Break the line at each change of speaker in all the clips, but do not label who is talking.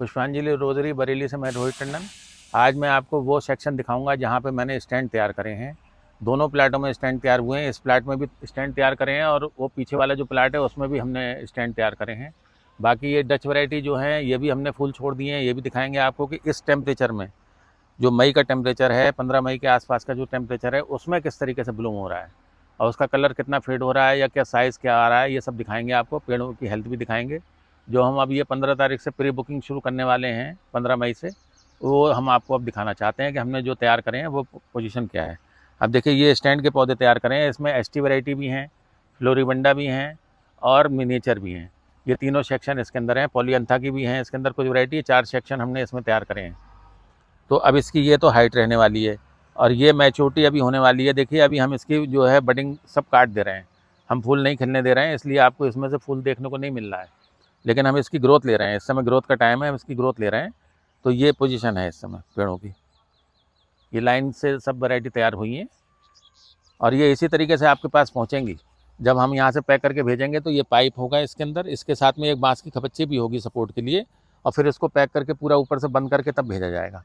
पुष्पांजलि रोजरी, बरेली से मैं रोहित टंडन। आज मैं आपको वो सेक्शन दिखाऊंगा जहाँ पे मैंने स्टैंड तैयार करे हैं। दोनों प्लाटों में स्टैंड तैयार हुए हैं। इस प्लाट में भी स्टैंड तैयार करे हैं और वो पीछे वाला जो प्लाट है उसमें भी हमने स्टैंड तैयार करे हैं। बाकी ये डच वैरायटी जो है ये भी हमने फूल छोड़ दिए हैं। ये भी दिखाएंगे आपको कि इस टेम्परेचर में, जो मई का टेम्परेचर है, 15 मई के आसपास का जो टेम्परेचर है, उसमें किस तरीके से ब्लूम हो रहा है और उसका कलर कितना फेड हो रहा है या क्या साइज़ क्या आ रहा है, ये सब दिखाएंगे आपको। पेड़ों की हेल्थ भी दिखाएंगे। जो हम अब ये 15 तारीख से प्री बुकिंग शुरू करने वाले हैं, 15 मई से, वो हम आपको अब दिखाना चाहते हैं कि हमने जो तैयार करें हैं वो पोजीशन क्या है। अब देखिए, ये स्टैंड के पौधे तैयार करें हैं। इसमें एसटी वैरायटी भी हैं, फ्लोरिबंडा भी हैं और मिनिएचर भी हैं। ये तीनों सेक्शन इसके अंदर हैं। पॉलीअंथा की भी हैं इसके अंदर कुछ वैरायटी। 4 सेक्शन हमने इसमें तैयार करे हैं। तो अब इसकी ये तो हाइट रहने वाली है और ये मैच्योरिटी अभी होने वाली है। देखिए, अभी हम इसकी जो है बडिंग सब काट दे रहे हैं। हम फूल नहीं खिलने दे रहे हैं, इसलिए आपको इसमें से फूल देखने को नहीं मिल रहा है, लेकिन हम इसकी ग्रोथ ले रहे हैं। इस समय ग्रोथ का टाइम है, हम इसकी ग्रोथ ले रहे हैं। तो ये पोजीशन है इस समय पेड़ों की। ये लाइन से सब वैरायटी तैयार हुई हैं और ये इसी तरीके से आपके पास पहुँचेंगी। जब हम यहाँ से पैक करके भेजेंगे तो ये पाइप होगा इसके अंदर, इसके साथ में एक बांस की खपच्ची भी होगी सपोर्ट के लिए, और फिर इसको पैक करके पूरा ऊपर से बंद करके तब भेजा जाएगा।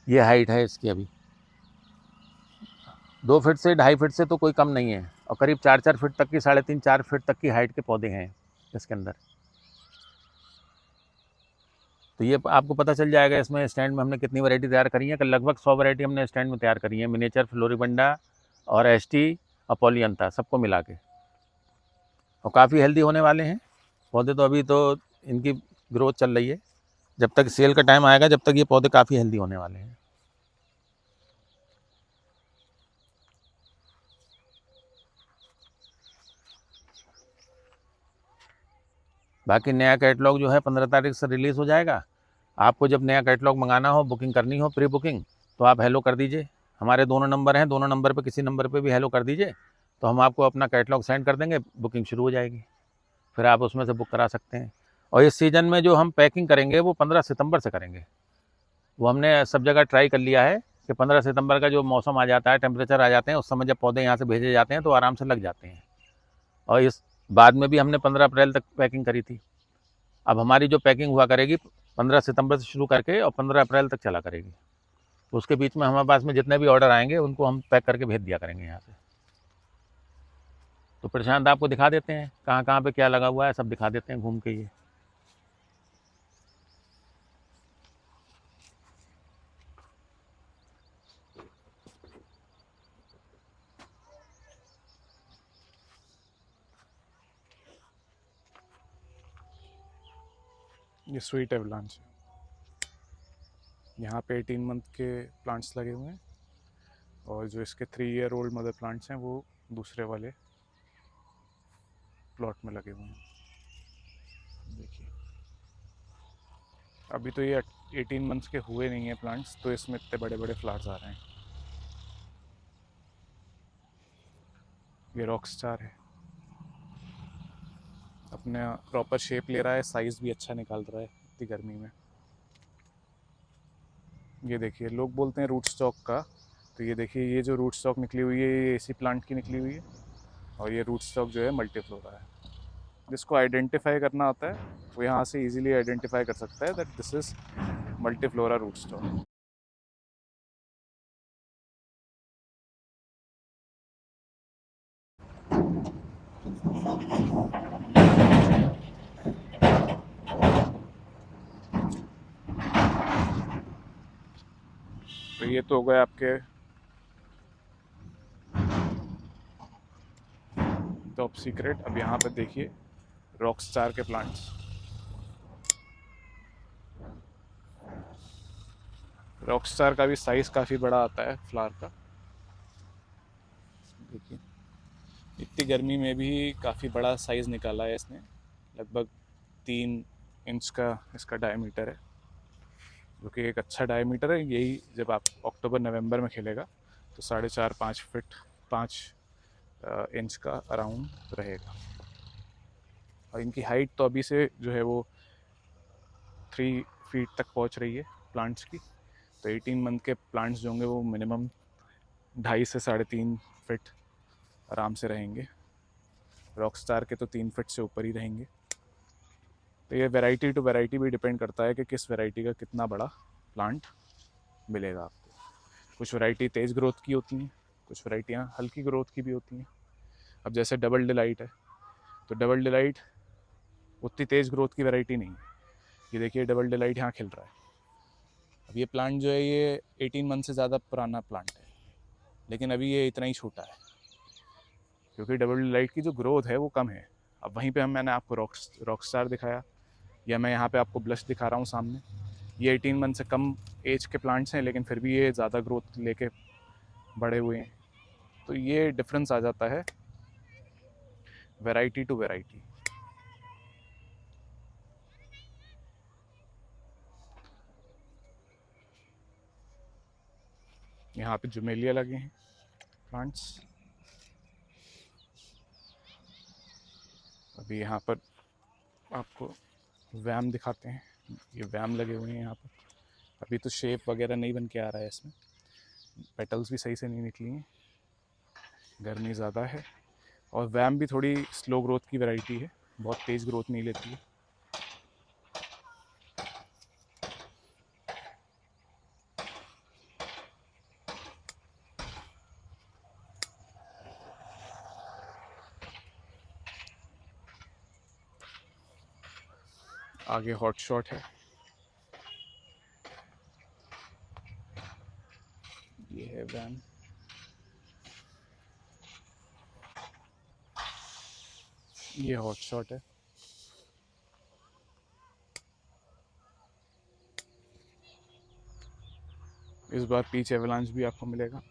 ये हाइट है इसकी अभी। 2 फीट से 2.5 फीट से तो कोई कम नहीं है और करीब 4-4 फीट तक की, 3.5-4 फीट तक की हाइट के पौधे हैं इसके अंदर। तो ये आपको पता चल जाएगा इसमें स्टैंड में हमने कितनी वैरायटी तैयार करी है। लगभग 100 वैरायटी हमने स्टैंड में तैयार करी है, मिनिएचर, फ्लोरिबंडा और एसटी और पॉलीअंथा सबको मिला के। और काफ़ी हेल्दी होने वाले हैं पौधे। तो अभी तो इनकी ग्रोथ चल रही है। जब तक सेल का टाइम आएगा, जब तक ये पौधे काफ़ी हेल्दी होने वाले हैं। बाकी नया कैटलॉग जो है 15 तारीख से रिलीज़ हो जाएगा। आपको जब नया कैटलॉग मंगाना हो, बुकिंग करनी हो, प्री बुकिंग, तो आप हेलो कर दीजिए। हमारे दोनों नंबर हैं, दोनों नंबर पे किसी नंबर पे भी हेलो कर दीजिए, तो हम आपको अपना कैटलॉग सेंड कर देंगे। बुकिंग शुरू हो जाएगी, फिर आप उसमें से बुक करा सकते हैं। और इस सीज़न में जो हम पैकिंग करेंगे वो 15 सितंबर से करेंगे। वो हमने सब जगह ट्राई कर लिया है कि 15 सितंबर का जो मौसम आ जाता है, टेम्परेचर आ जाते हैं, उस समय जब पौधे यहाँ से भेजे जाते हैं तो आराम से लग जाते हैं। और इस बाद में भी हमने 15 अप्रैल तक पैकिंग करी थी। अब हमारी जो पैकिंग हुआ करेगी 15 सितंबर से शुरू करके और 15 अप्रैल तक चला करेगी। उसके बीच में हमारे पास में जितने भी ऑर्डर आएंगे उनको हम पैक करके भेज दिया करेंगे यहाँ से। तो प्रशांत आपको दिखा देते हैं कहाँ कहाँ पे क्या लगा हुआ है, सब दिखा देते हैं घूम के।
ये स्वीट एवलांच है। यहाँ पे 18 मंथ के प्लांट्स लगे हुए हैं और जो इसके 3 ईयर ओल्ड मदर प्लांट्स हैं वो दूसरे वाले प्लॉट में लगे हुए हैं। देखिए, अभी तो ये 18 मंथ्स के हुए नहीं है प्लांट्स, तो इसमें इतने बड़े बड़े फ्लावर्स आ रहे हैं। ये रॉक स्टार है, अपने प्रॉपर शेप ले रहा है, साइज़ भी अच्छा निकाल रहा है इतनी गर्मी में। ये देखिए, लोग बोलते हैं रूट स्टॉक का, तो ये देखिए, ये जो रूट स्टॉक निकली हुई है ये इसी प्लांट की निकली हुई है और ये रूट स्टॉक जो है मल्टीफ्लोरा है। जिसको आइडेंटिफाई करना आता है वो यहाँ से इजीली आइडेंटिफाई कर सकता है that this is multiflora root stock. तो ये तो हो गए आपके टॉप सीक्रेट। अब यहाँ पे देखिए रॉक स्टार के प्लांट्स। रॉक स्टार का भी साइज़ काफ़ी बड़ा आता है फ्लावर का। देखिए, इतनी गर्मी में भी काफ़ी बड़ा साइज़ निकाला है इसने। लगभग 3 इंच का इसका डायमीटर है, जो कि एक अच्छा डायमीटर है। यही जब आप अक्टूबर नवंबर में खिलेगा तो 4.5-5 फीट 5 इंच का अराउंड रहेगा। और इनकी हाइट तो अभी से जो है वो 3 फीट तक पहुंच रही है प्लांट्स की। तो 18 मंथ के प्लांट्स जो होंगे वो मिनिमम 2.5 से 3.5 फीट आराम से रहेंगे। रॉक स्टार के तो 3 फीट से ऊपर ही रहेंगे। तो ये वैरायटी टू वैरायटी भी डिपेंड करता है कि किस वैरायटी का कितना बड़ा प्लांट मिलेगा आपको। कुछ वैरायटी तेज़ ग्रोथ की होती हैं, कुछ वैरायटियाँ हल्की ग्रोथ की भी होती हैं। अब जैसे डबल डिलाइट है, तो डबल डिलाइट उतनी तेज़ ग्रोथ की वैरायटी नहीं है। ये देखिए डबल डिलाइट यहाँ खिल रहा है। अब ये प्लांट जो है ये 18 मंथ से ज़्यादा पुराना प्लांट है, लेकिन अभी ये इतना ही छोटा है क्योंकि डबल डिलाइट की जो ग्रोथ है वो कम है। अब वहीं पे मैंने आपको रॉक स्टार दिखाया, या मैं यहाँ पे आपको ब्लश दिखा रहा हूँ सामने। ये 18 मंथ से कम एज के प्लांट्स हैं, लेकिन फिर भी ये ज़्यादा ग्रोथ लेके बड़े हुए हैं। तो ये डिफरेंस आ जाता है वैरायटी टू वैरायटी। यहाँ पे जुमेलिया लगे हैं प्लांट्स। अभी यहाँ पर आपको वैम दिखाते हैं। ये वैम लगे हुए हैं यहाँ पर। अभी तो शेप वगैरह नहीं बन के आ रहा है इसमें, पेटल्स भी सही से नहीं निकली हैं, गर्मी ज़्यादा है। और वैम भी थोड़ी स्लो ग्रोथ की वैरायटी है, बहुत तेज़ ग्रोथ नहीं लेती है। आगे हॉट शॉट है, ये है वैम। ये हॉट शॉट है। इस बार पीच एवलांच भी आपको मिलेगा।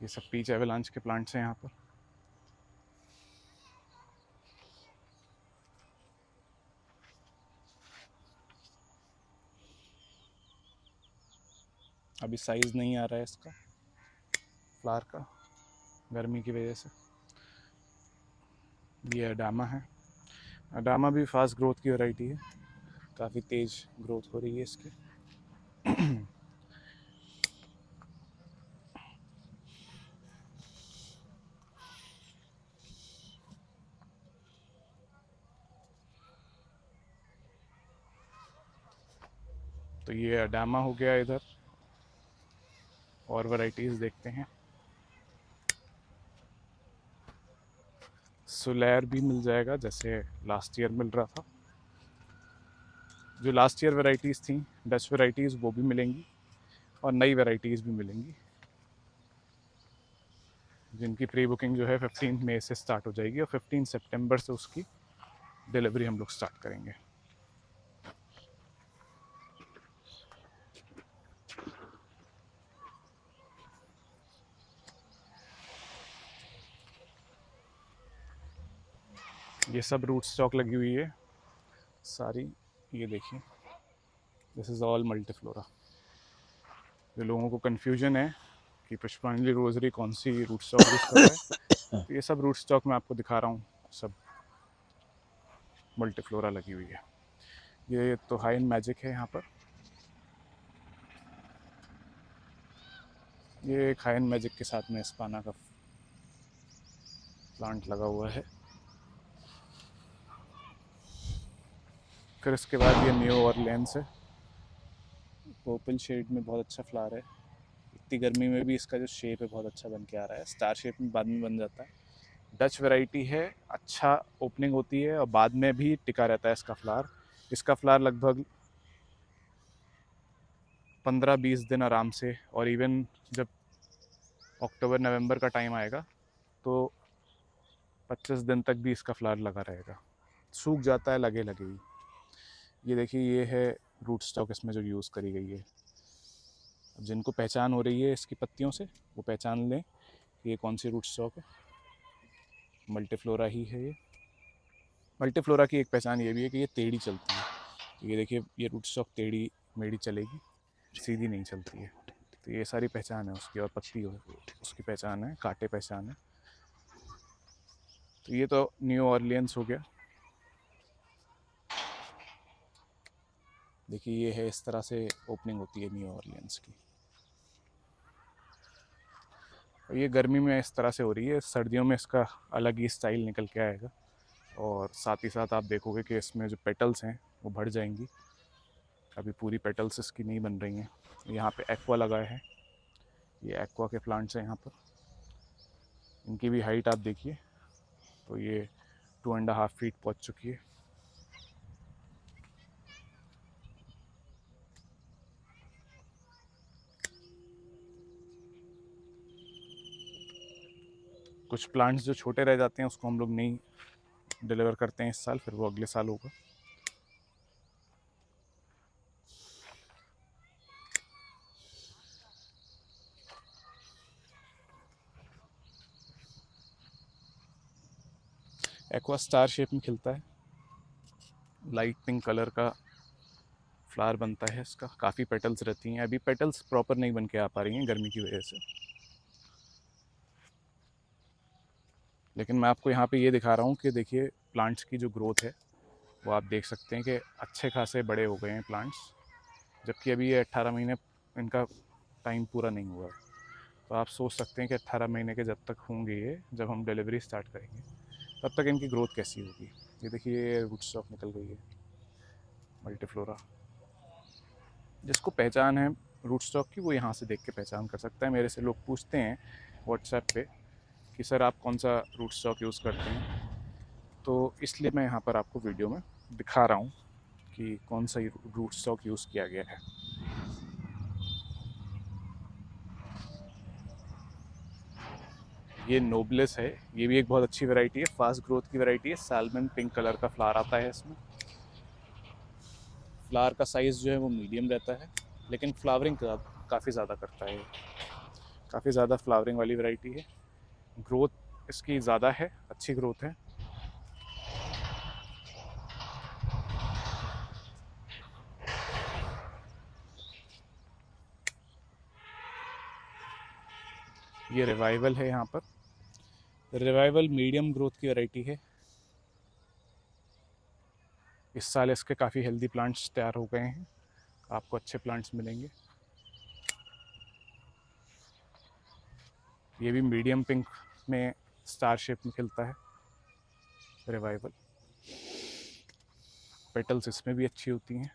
ये सब पीच एवलांच के प्लांट्स हैं यहाँ पर। अभी साइज़ नहीं आ रहा है इसका फ्लावर का, गर्मी की वजह से। ये अडामा है। अडामा भी फास्ट ग्रोथ की वैरायटी है, काफ़ी तेज़ ग्रोथ हो रही है इसकी। तो ये अडामा हो गया इधर। और वैरायटीज़ देखते हैं। सुलैर भी मिल जाएगा जैसे लास्ट ईयर मिल रहा था। जो लास्ट ईयर वैरायटीज़ थी डच वैरायटीज़ वो भी मिलेंगी, और नई वैरायटीज़ भी मिलेंगी, जिनकी प्री बुकिंग जो है 15 मई से स्टार्ट हो जाएगी और 15 सितंबर से उसकी डिलीवरी हम लोग स्टार्ट करेंगे। ये सब रूट स्टॉक लगी हुई है सारी। ये देखिए, दिस इज़ ऑल मल्टीफ्लोरा। जो लोगों को कन्फ्यूजन है कि पुष्पांजलि रोजरी कौन सी रूट स्टॉक यूज़ कर रहा है, तो ये सब रूट स्टॉक मैं आपको दिखा रहा हूँ, सब मल्टीफ्लोरा लगी हुई है। ये तो हाई एंड मैजिक है यहाँ पर। ये एक हाई एंड मैजिक के साथ में इस्पाना का प्लांट लगा हुआ है। फिर इसके बाद ये न्यू ऑरलियंस है, पर्पल शेड में बहुत अच्छा फ्लावर है। इतनी गर्मी में भी इसका जो शेप है बहुत अच्छा बन के आ रहा है, स्टार शेप में बाद में बन जाता है। डच वैरायटी है, अच्छा ओपनिंग होती है और बाद में भी टिका रहता है इसका फ्लावर। इसका फ्लावर लगभग 15-20 दिन आराम से, और इवन जब अक्टूबर नवंबर का टाइम आएगा तो 25 दिन तक भी इसका फ्लावर लगा रहेगा, सूख जाता है लगे लगे ही। ये देखिए, ये है रूट स्टॉक इसमें जो यूज़ करी गई है। अब जिनको पहचान हो रही है इसकी पत्तियों से, वो पहचान लें कि ये कौन सी रूट स्टॉक है। मल्टीफ्लोरा ही है ये। मल्टीफ्लोरा की एक पहचान ये भी है कि ये टेढ़ी चलती है। तो ये देखिए, ये रूट स्टॉक टेढ़ी मेढ़ी चलेगी, सीधी नहीं चलती है। तो ये सारी पहचान है उसकी, और पत्ती उसकी पहचान है, कांटे पहचान है। तो ये तो न्यू ऑरलियंस हो गया। देखिए, ये है, इस तरह से ओपनिंग होती है न्यू ऑरलियंस की। ये गर्मी में इस तरह से हो रही है, सर्दियों में इसका अलग ही स्टाइल निकल के आएगा। और साथ ही साथ आप देखोगे कि इसमें जो पेटल्स हैं वो बढ़ जाएंगी। अभी पूरी पेटल्स इसकी नहीं बन रही हैं। यहाँ पे एक्वा लगा है, ये एक्वा के प्लांट्स हैं यहाँ पर। इनकी भी हाइट आप देखिए, तो ये 2.5 फीट पहुँच चुकी है। कुछ प्लांट्स जो छोटे रह जाते हैं उसको हम लोग नहीं डिलीवर करते हैं इस साल, फिर वो अगले साल होगा। एक्वा स्टार शेप में खिलता है, लाइट पिंक कलर का फ्लावर बनता है इसका। काफ़ी पेटल्स रहती हैं। अभी पेटल्स प्रॉपर नहीं बन के आ पा रही हैं गर्मी की वजह से, लेकिन मैं आपको यहाँ पे ये दिखा रहा हूँ कि देखिए प्लांट्स की जो ग्रोथ है वो आप देख सकते हैं कि अच्छे खासे बड़े हो गए हैं प्लांट्स। जबकि अभी ये 18 महीने इनका टाइम पूरा नहीं हुआ है। तो आप सोच सकते हैं कि 18 महीने के जब तक होंगे ये, जब हम डिलीवरी स्टार्ट करेंगे, तब तक इनकी ग्रोथ कैसी होगी। ये देखिए ये रूट स्टॉक निकल गई है मल्टीफ्लोरा। जिसको पहचान है रूट स्टॉक की वो यहाँ से देख के पहचान कर सकता है। मेरे से लोग पूछते हैं व्हाट्सएप पे कि सर आप कौन सा रूट स्टॉक यूज़ करते हैं, तो इसलिए मैं यहाँ पर आपको वीडियो में दिखा रहा हूँ कि कौन सा रूट स्टॉक यूज़ किया गया है। ये नोबलेस है, ये भी एक बहुत अच्छी वैरायटी है, फास्ट ग्रोथ की वैरायटी है। सैल्मन पिंक कलर का फ्लावर आता है इसमें। फ्लावर का साइज़ जो है वो मीडियम रहता है, लेकिन फ्लावरिंग काफ़ी ज़्यादा करता है। काफ़ी ज़्यादा फ्लावरिंग वाली वैरायटी है। ग्रोथ इसकी ज़्यादा है, अच्छी ग्रोथ है। ये रिवाइवल है यहाँ पर। रिवाइवल मीडियम ग्रोथ की वैरायटी है। इस साल इसके काफ़ी हेल्दी प्लांट्स तैयार हो गए हैं, आपको अच्छे प्लांट्स मिलेंगे। ये भी मीडियम पिंक में स्टार शेप में खिलता है रिवाइवल। पेटल्स इसमें भी अच्छी होती हैं।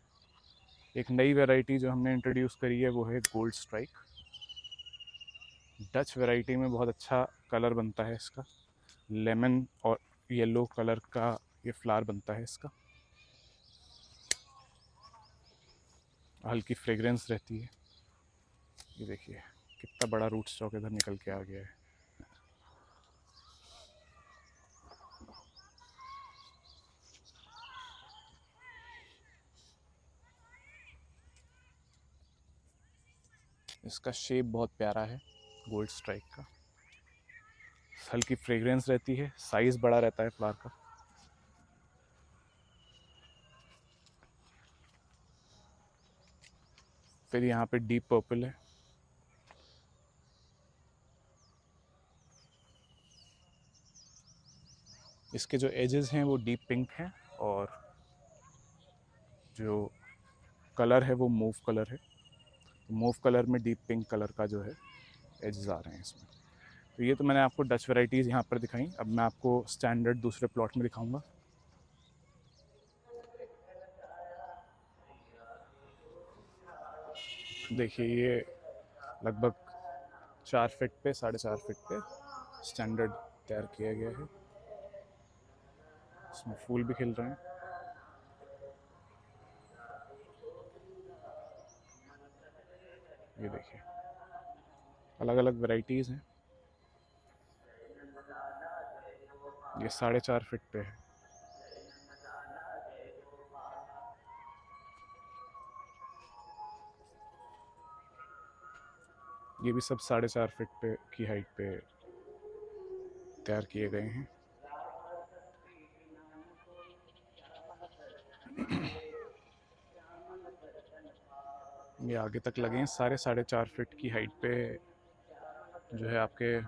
एक नई वैरायटी जो हमने इंट्रोड्यूस करी है वो है गोल्ड स्ट्राइक। डच वैरायटी में बहुत अच्छा कलर बनता है इसका, लेमन और येलो कलर का ये फ्लावर बनता है इसका। हल्की फ्रेग्रेंस रहती है। ये देखिए कितना बड़ा रूट स्टॉक इधर निकल के आ गया है। इसका शेप बहुत प्यारा है गोल्ड स्ट्राइक का। हल्की फ्रेग्रेंस रहती है, साइज़ बड़ा रहता है फ्लावर का। फिर यहाँ पे डीप पर्पल है। इसके जो एजेस हैं वो डीप पिंक हैं, और जो कलर है वो मूव कलर है। मूव कलर में डीप पिंक कलर का जो है एजेस आ रहे हैं इसमें। तो ये तो मैंने आपको डच वैराइटीज़ यहाँ पर दिखाई। अब मैं आपको स्टैंडर्ड दूसरे प्लॉट में दिखाऊंगा। देखिए ये लगभग 4 फीट पे 4.5 फीट पे स्टैंडर्ड तैयार किया गया है। इसमें फूल भी खिल रहे हैं। ये देखिए अलग अलग वैरायटीज़ हैं। ये 4.5 फीट पे है। ये भी सब 4.5 फीट पे की हाइट पे तैयार किए गए हैं। ये आगे तक लगे हैं सारे 4.5 फीट की हाइट पे जो है आपके।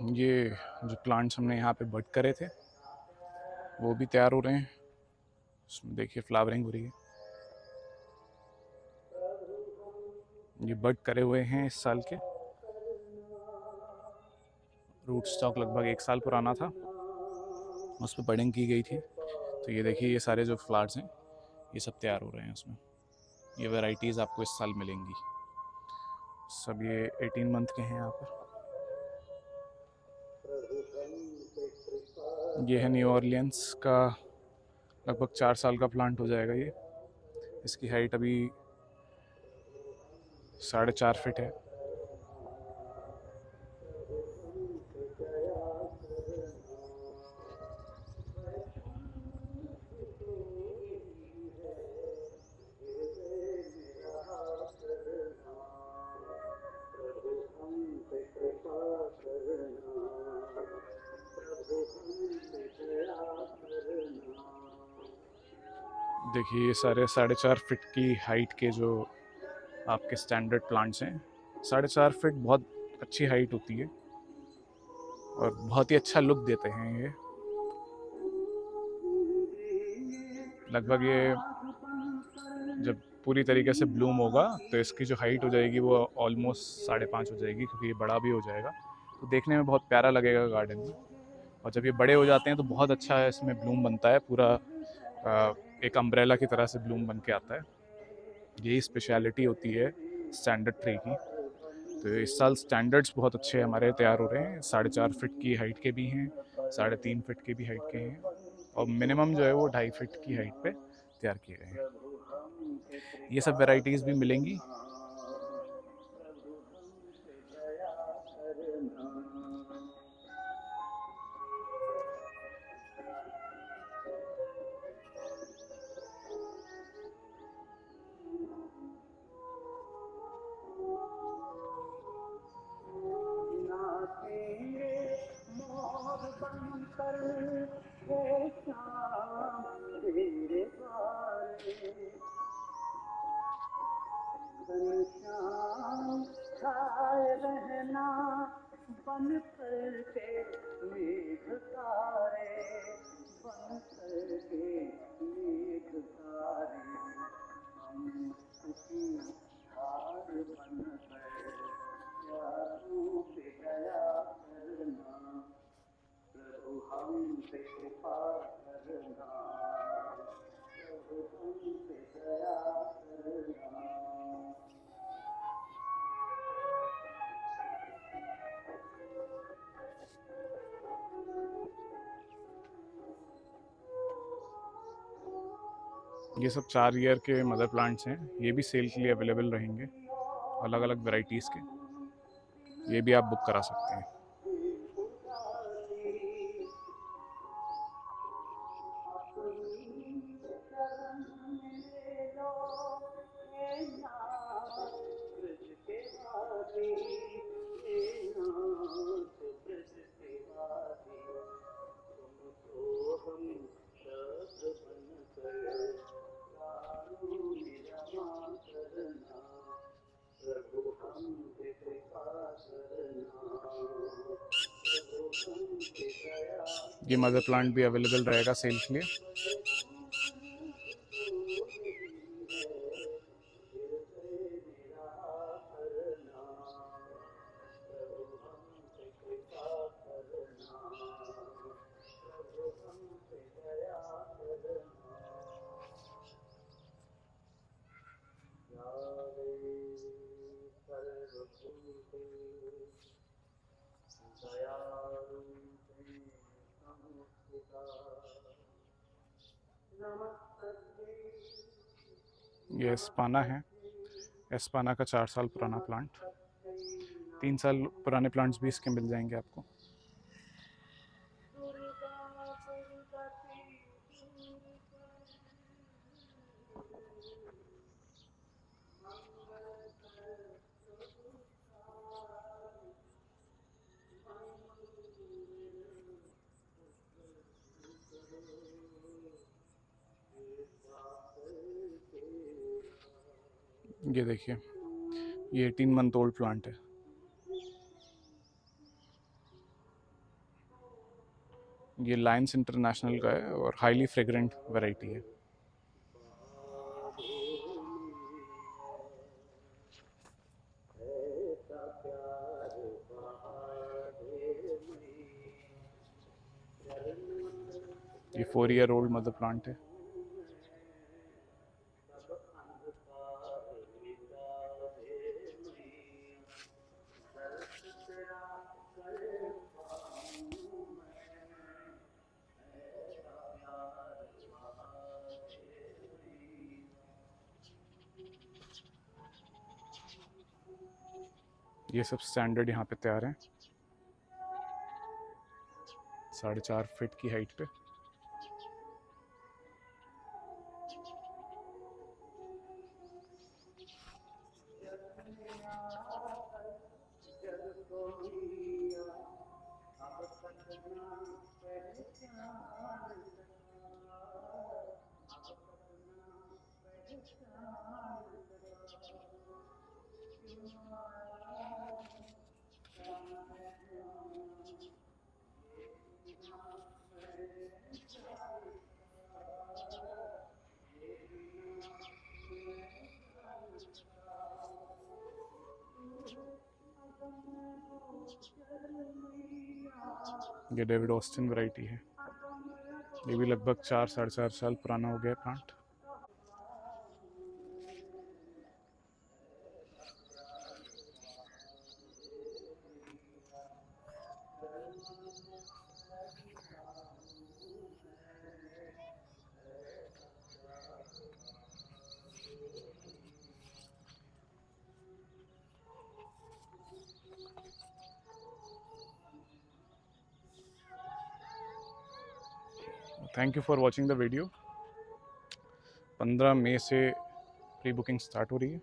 ये जो प्लांट्स हमने यहाँ पे बड करे थे वो भी तैयार हो रहे हैं। इसमें देखिए फ्लावरिंग हो रही है। ये बड करे हुए हैं इस साल के। रूट स्टॉक लगभग 1 साल पुराना था, उस पर बडिंग की गई थी। तो ये देखिए ये सारे जो फ्लावर्स हैं ये सब तैयार हो रहे हैं उसमें। ये वैरायटीज़ आपको इस साल मिलेंगी। सब ये 18 मंथ के हैं यहाँ पर। ये है न्यू ऑरलियंस का लगभग 4 साल का प्लांट हो जाएगा ये। इसकी हाइट अभी 4.5 फीट है। देखिए ये सारे 4.5 फीट की हाइट के जो आपके स्टैंडर्ड प्लांट्स हैं। 4.5 फीट बहुत अच्छी हाइट होती है और बहुत ही अच्छा लुक देते हैं ये। लगभग ये जब पूरी तरीके से ब्लूम होगा तो इसकी जो हाइट हो जाएगी वो ऑलमोस्ट 5.5 हो जाएगी, क्योंकि ये बड़ा भी हो जाएगा तो देखने में बहुत प्यारा लगेगा गार्डन में। और जब ये बड़े हो जाते हैं तो बहुत अच्छा इसमें ब्लूम बनता है, पूरा एक अम्ब्रेला की तरह से ब्लूम बन के आता है। यही स्पेशलिटी होती है स्टैंडर्ड ट्री की। तो इस साल स्टैंडर्ड्स बहुत अच्छे हमारे तैयार हो रहे हैं। 4.5 फीट की हाइट के भी हैं, 3.5 फीट की भी हाइट के हैं, और मिनिमम जो है वो 2.5 फीट की हाइट पे तैयार किए गए हैं। ये सब वैरायटीज़ भी मिलेंगी। छाए रहना बन करके मेघ तारे, बन करके मेघ तारे, हम उसी हार बन कर यारों पे दया करना, प्रभु हम पे कृपा करना, प्रभु हम पे दया करना। ये सब 4 ईयर के मदर प्लांट्स हैं। ये भी सेल के लिए अवेलेबल रहेंगे, अलग अलग वैरायटीज़ के। ये भी आप बुक करा सकते हैं। ये मदर प्लांट भी अवेलेबल रहेगा सेल के लिए। ये एस्पाना है। एस्पाना का 4 साल पुराना प्लांट। 3 साल पुराने प्लांट्स भी इसके मिल जाएंगे आपको। ये देखिए ये 18 मंथ ओल्ड प्लांट है। ये लायंस इंटरनेशनल का है और हाईली फ्रेग्रेंट वैरायटी है। ये 4 ईयर ओल्ड मदर प्लांट है। ये सब स्टैंडर्ड यहाँ पे तैयार हैं, 4.5 फीट की हाइट पे। ये डेविड ऑस्टिन वैरायटी है, ये भी लगभग 4-4.5 साल पुराना हो गया plant. Thank you for watching the video. 15 मई से प्री बुकिंग स्टार्ट हो रही है।